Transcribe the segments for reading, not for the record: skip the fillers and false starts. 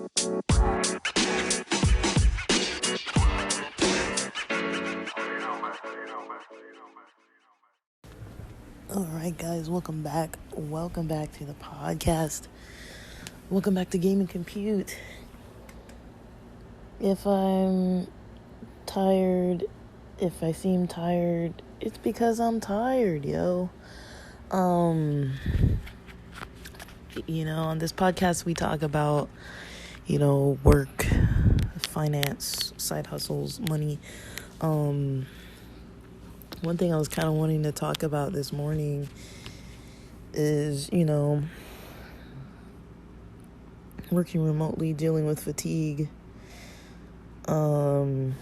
Alright, guys, welcome back. Welcome back to the podcast. Welcome back to Gaming Compute. If I'm tired, if I seem tired, it's because I'm tired, yo. On this podcast we talk about, work, finance, side hustles, money. One thing I was kind of wanting to talk about this morning is, working remotely, dealing with fatigue. I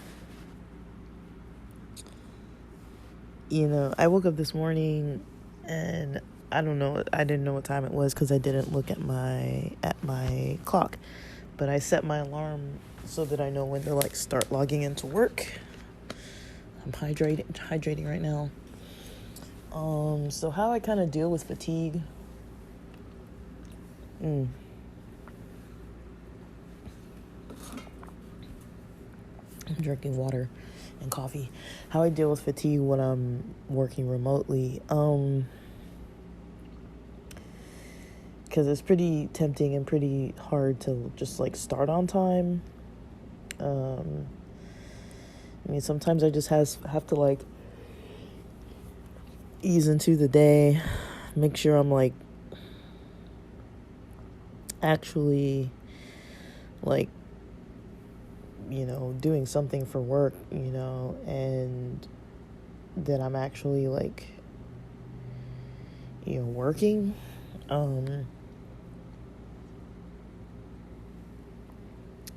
woke up this morning and I didn't know what time it was because I didn't look at my clock. But I set my alarm so that I know when to start logging into work. I'm hydrating right now. So how I kind of deal with fatigue. I'm drinking water and coffee. How I deal with fatigue when I'm working remotely. Because it's pretty tempting and pretty hard to just start on time. Sometimes I just have to ease into the day, make sure I'm actually doing something for work, and that I'm actually working.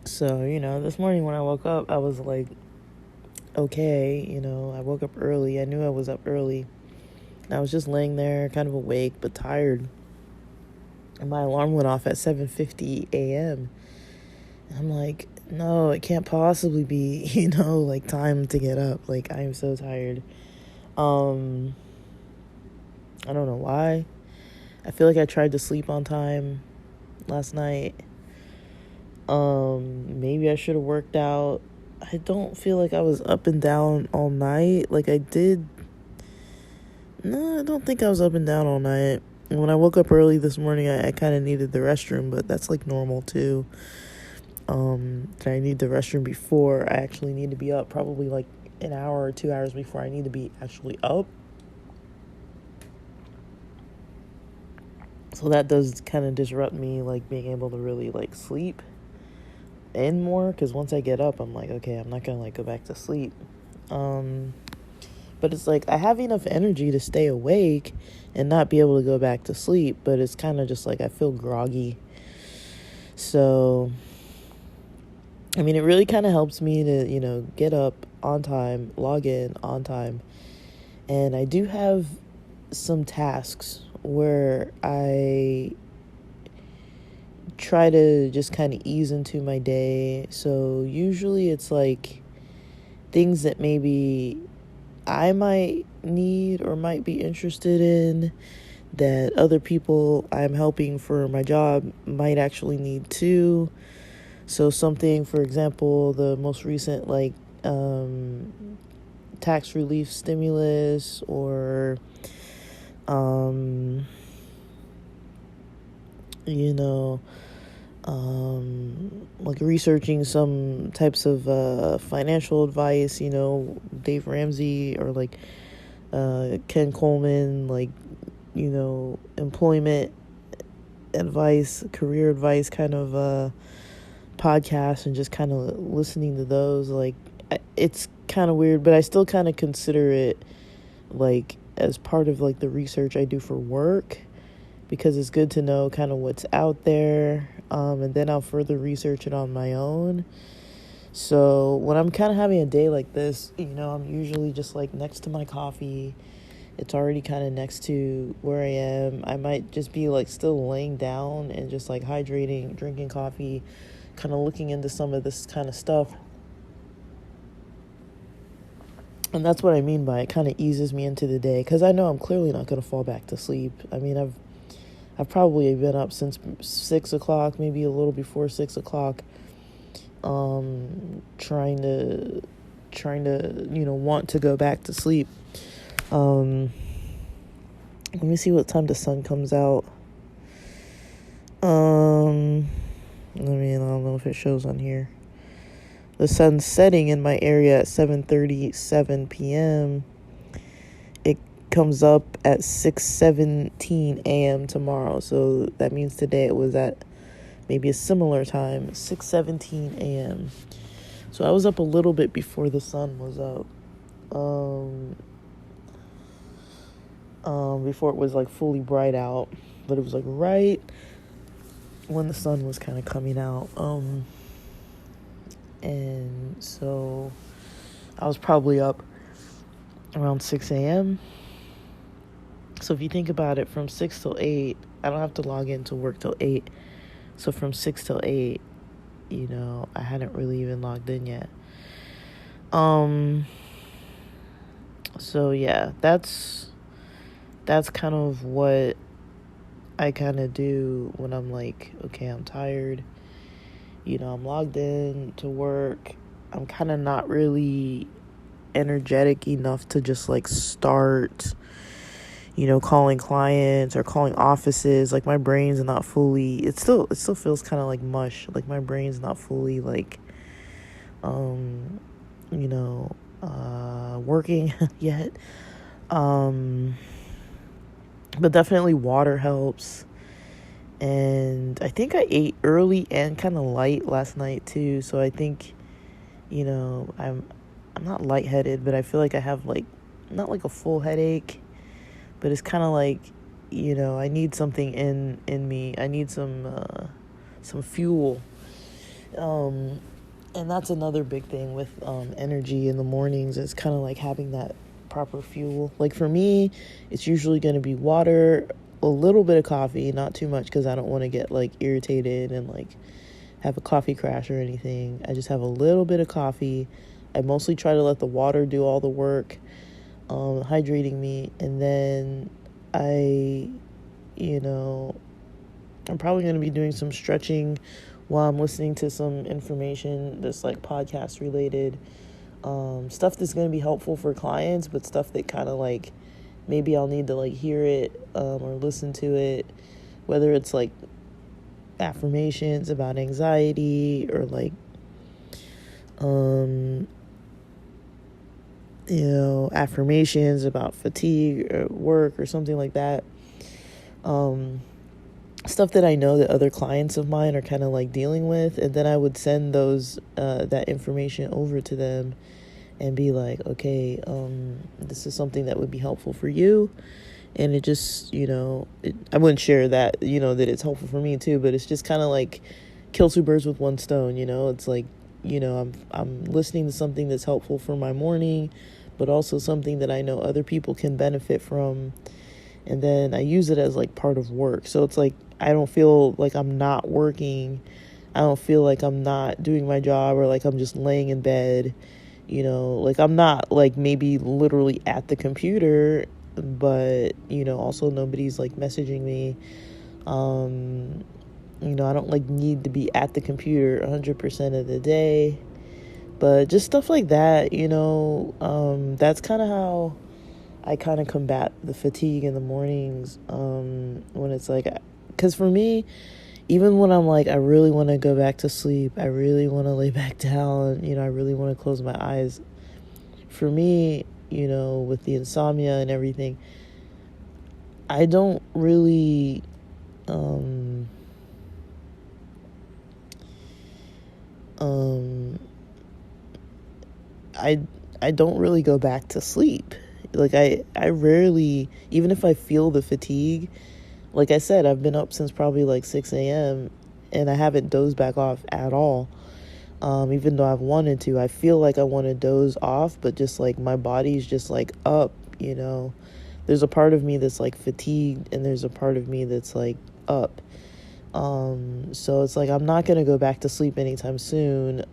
So, this morning when I woke up, I was okay, I woke up early. I knew I was up early. I was just laying there kind of awake but tired. And my alarm went off at 7:50 a.m. I'm like, no, it can't possibly be, time to get up. I am so tired. I don't know why. I feel like I tried to sleep on time last night. Maybe I should have worked out. I don't feel like I was up and down all night like I did. No, I don't think I was up and down all night. And when I woke up early this morning, I kind of needed the restroom, but that's normal too. I need the restroom before I actually need to be up, probably an hour or 2 hours before I need to be actually up. So that does kind of disrupt me, being able to really sleep in more, because once I get up, I'm okay, I'm not gonna go back to sleep. But it's I have enough energy to stay awake and not be able to go back to sleep, but it's kind of just I feel groggy. So it really kind of helps me to, get up on time, log in on time. And I do have some tasks where I try to just kind of ease into my day. So usually it's things that maybe I might need or might be interested in that other people I'm helping for my job might actually need too. So something, for example, the most recent tax relief stimulus, or researching some types of financial advice, Dave Ramsey or Ken Coleman, employment advice, career advice kind of podcasts, and just kind of listening to those. It's kind of weird, but I still kind of consider it as part of the research I do for work, because it's good to know kind of what's out there, and then I'll further research it on my own. So when I'm kind of having a day like this, I'm usually just next to my coffee. It's already kind of next to where I am. I might just be still laying down and just hydrating, drinking coffee, kind of looking into some of this kind of stuff. And that's what I mean by it kind of eases me into the day, because I know I'm clearly not going to fall back to sleep. I've probably been up since 6 o'clock, maybe a little before 6 o'clock, trying to, want to go back to sleep. Let me see what time the sun comes out. I don't know if it shows on here. The sun's setting in my area at 7:37 p.m. It comes up at 6:17 a.m. tomorrow. So that means today it was at maybe a similar time, 6:17 a.m. So I was up a little bit before the sun was up. Before it was like fully bright out, but it was like right when the sun was kind of coming out. And so I was probably up around 6 a.m. So if you think about it, from 6 till 8, I don't have to log into work till 8. So from 6 till 8, I hadn't really even logged in yet. So yeah, that's kind of what I kind of do when I'm like, okay, I'm tired. I'm logged in to work. I'm kind of not really energetic enough to just like start, calling clients or calling offices. Like my brain's not fully, it still feels kind of like mush. Like my brain's not fully like, working yet. But definitely water helps. And I think I ate early and kind of light last night too. So I think, I'm not lightheaded, but I feel like I have like, not like a full headache, but it's kind of like, I need something in me. I need some fuel. And that's another big thing with energy in the mornings, is kind of like having that proper fuel. Like for me, it's usually going to be water, a little bit of coffee, not too much because I don't want to get like irritated and like have a coffee crash or anything. I just have a little bit of coffee. I mostly try to let the water do all the work, hydrating me. And then I'm probably going to be doing some stretching while I'm listening to some information that's like podcast related, stuff that's going to be helpful for clients, but stuff that kind of like maybe I'll need to like hear it or listen to it, whether it's like affirmations about anxiety or like affirmations about fatigue or work or something like that. Stuff that I know that other clients of mine are kind of like dealing with, and then I would send those that information over to them and be like, okay, this is something that would be helpful for you. And it just, I wouldn't share that, that it's helpful for me too, but it's just kind of like kill two birds with one stone. It's like, I'm listening to something that's helpful for my morning, but also something that I know other people can benefit from. And then I use it as like part of work. So it's like, I don't feel like I'm not working. I don't feel like I'm not doing my job, or like I'm just laying in bed, like I'm not like maybe literally at the computer, but, also nobody's like messaging me. I don't like need to be at the computer 100% of the day, but just stuff like that, that's kind of how I kind of combat the fatigue in the mornings, when it's like, because for me, even when I'm like, I really want to go back to sleep, I really want to lay back down, I really want to close my eyes. For me, with the insomnia and everything, I don't really, I don't really go back to sleep. Like I rarely, even if I feel the fatigue, like I said, I've been up since probably like 6 a.m. and I haven't dozed back off at all. Even though I've wanted to, I feel like I want to doze off, but just like my body's just like up, There's a part of me that's like fatigued, and there's a part of me that's like up. So it's like I'm not going to go back to sleep anytime soon.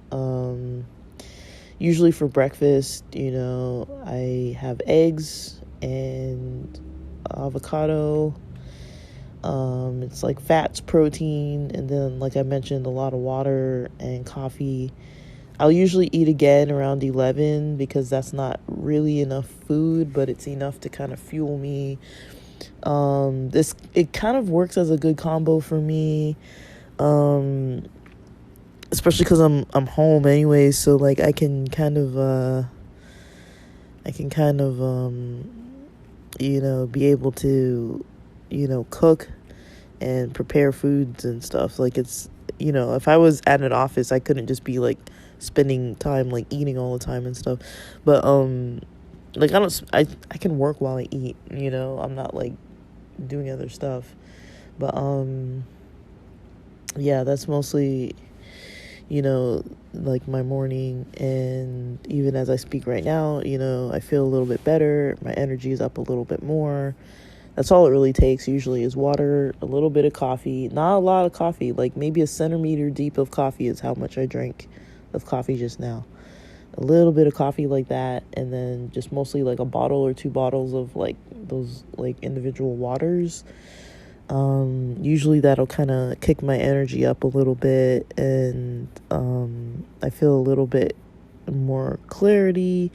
Usually for breakfast, I have eggs and avocado. It's like fats, protein, and then, like I mentioned, a lot of water and coffee. I'll usually eat again around 11 because that's not really enough food, but it's enough to kind of fuel me. This it kind of works as a good combo for me, um, especially because I'm home anyway, so like I can kind of be able to cook and prepare foods and stuff. Like it's if I was at an office, I couldn't just be like spending time like eating all the time and stuff. But like I can work while I eat, I'm not like doing other stuff. But yeah, that's mostly like my morning. And even as I speak right now, I feel a little bit better. My energy is up a little bit more. That's all it really takes usually is water, a little bit of coffee. Not a lot of coffee, like maybe a centimeter deep of coffee is how much I drank of coffee just now. A little bit of coffee like that, and then just mostly like a bottle or 2 bottles of like those like individual waters. Usually that'll kind of kick my energy up a little bit, and I feel a little bit more clarity,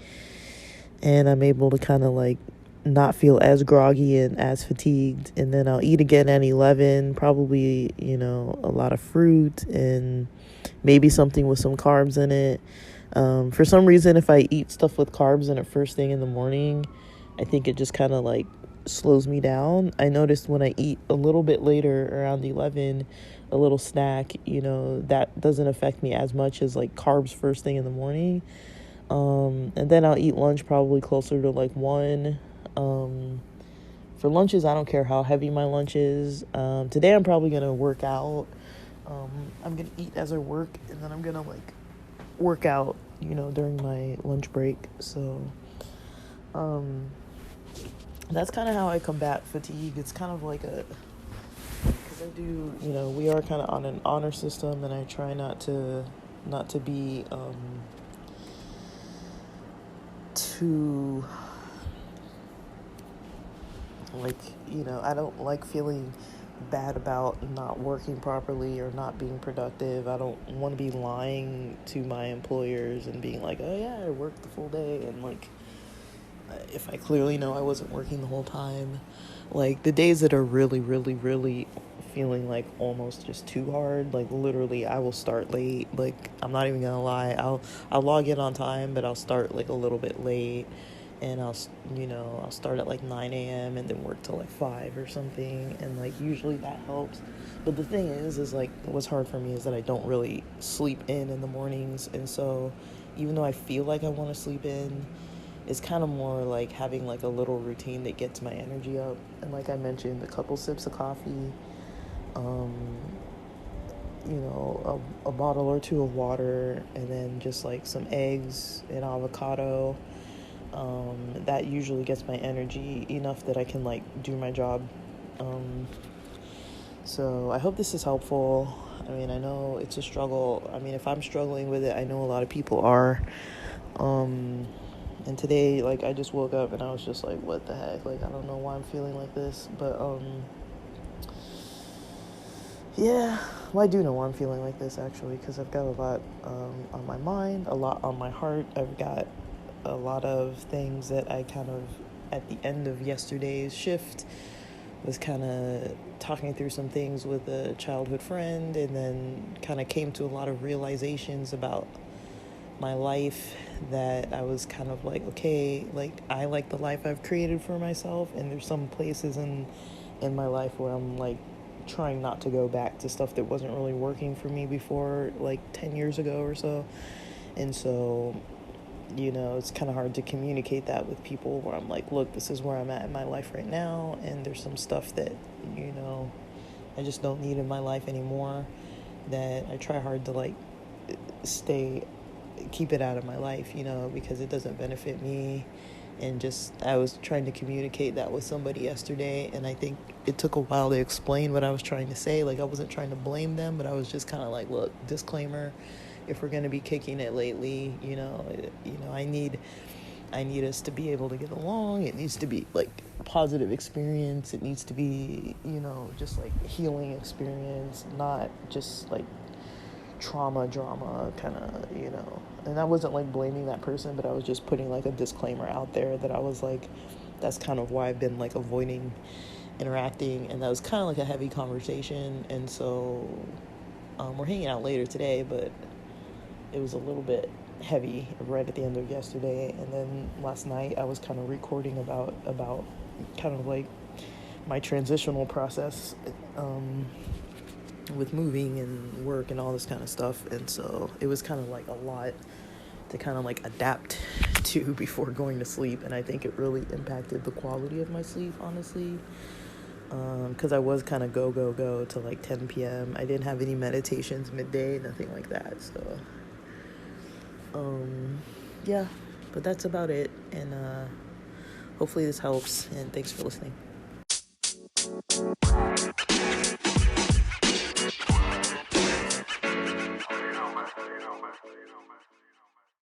and I'm able to kind of like not feel as groggy and as fatigued. And then I'll eat again at 11, probably, a lot of fruit and maybe something with some carbs in it. For some reason, if I eat stuff with carbs in it first thing in the morning, I think it just kind of like slows me down. I noticed when I eat a little bit later around 11, a little snack, that doesn't affect me as much as like carbs first thing in the morning. And then I'll eat lunch probably closer to like 1. For lunches, I don't care how heavy my lunch is. Today I'm probably going to work out. I'm going to eat as I work, and then I'm going to like work out, during my lunch break. So, that's kind of how I combat fatigue. It's kind of like because I do, we are kind of on an honor system, and I try not to be, too, like, I don't like feeling bad about not working properly or not being productive. I don't want to be lying to my employers and being like, oh yeah, I worked the full day, and like if I clearly know I wasn't working the whole time. Like the days that are really, really, really feeling like almost just too hard, like literally I will start late. Like I'm not even gonna lie, I'll log in on time, but I'll start like a little bit late, and I'll start at like 9 a.m. and then work till like 5 or something, and like usually that helps. But the thing is like what's hard for me is that I don't really sleep in the mornings, and so even though I feel like I want to sleep in, it's kind of more like having like a little routine that gets my energy up. And like I mentioned, a couple sips of coffee, um, a bottle or 2 of water, and then just like some eggs and avocado. That usually gets my energy enough that I can like do my job. So I hope this is helpful. I mean, I know it's a struggle. I mean, if I'm struggling with it, I know a lot of people are. And today, like, I just woke up and I was just like, what the heck? Like, I don't know why I'm feeling like this. But, yeah. Well, I do know why I'm feeling like this, actually, because I've got a lot on my mind, a lot on my heart. I've got a lot of things that I kind of, at the end of yesterday's shift, was kind of talking through some things with a childhood friend, and then kind of came to a lot of realizations about my life, that I was kind of like, okay, like I like the life I've created for myself, and there's some places in my life where I'm like trying not to go back to stuff that wasn't really working for me before, like 10 years ago or so. And so it's kind of hard to communicate that with people, where I'm like, look, this is where I'm at in my life right now, and there's some stuff that I just don't need in my life anymore, that I try hard to like keep it out of my life, because it doesn't benefit me. And just, I was trying to communicate that with somebody yesterday, and I think it took a while to explain what I was trying to say. Like, I wasn't trying to blame them, but I was just kind of like, look, disclaimer, if we're going to be kicking it lately, I need I need us to be able to get along. It needs to be like a positive experience. It needs to be, just like a healing experience, not just like trauma drama kind of, and I wasn't like blaming that person, but I was just putting like a disclaimer out there that I was like, that's kind of why I've been like avoiding interacting, and that was kind of like a heavy conversation. And so we're hanging out later today, but it was a little bit heavy right at the end of yesterday. And then last night I was kind of recording about kind of like my transitional process with moving and work and all this kind of stuff. And so it was kind of like a lot to kind of like adapt to before going to sleep. And I think it really impacted the quality of my sleep, honestly. Because I was kind of go to like 10 p.m. I didn't have any meditations midday, nothing like that. So, yeah, but that's about it. And hopefully this helps. And thanks for listening.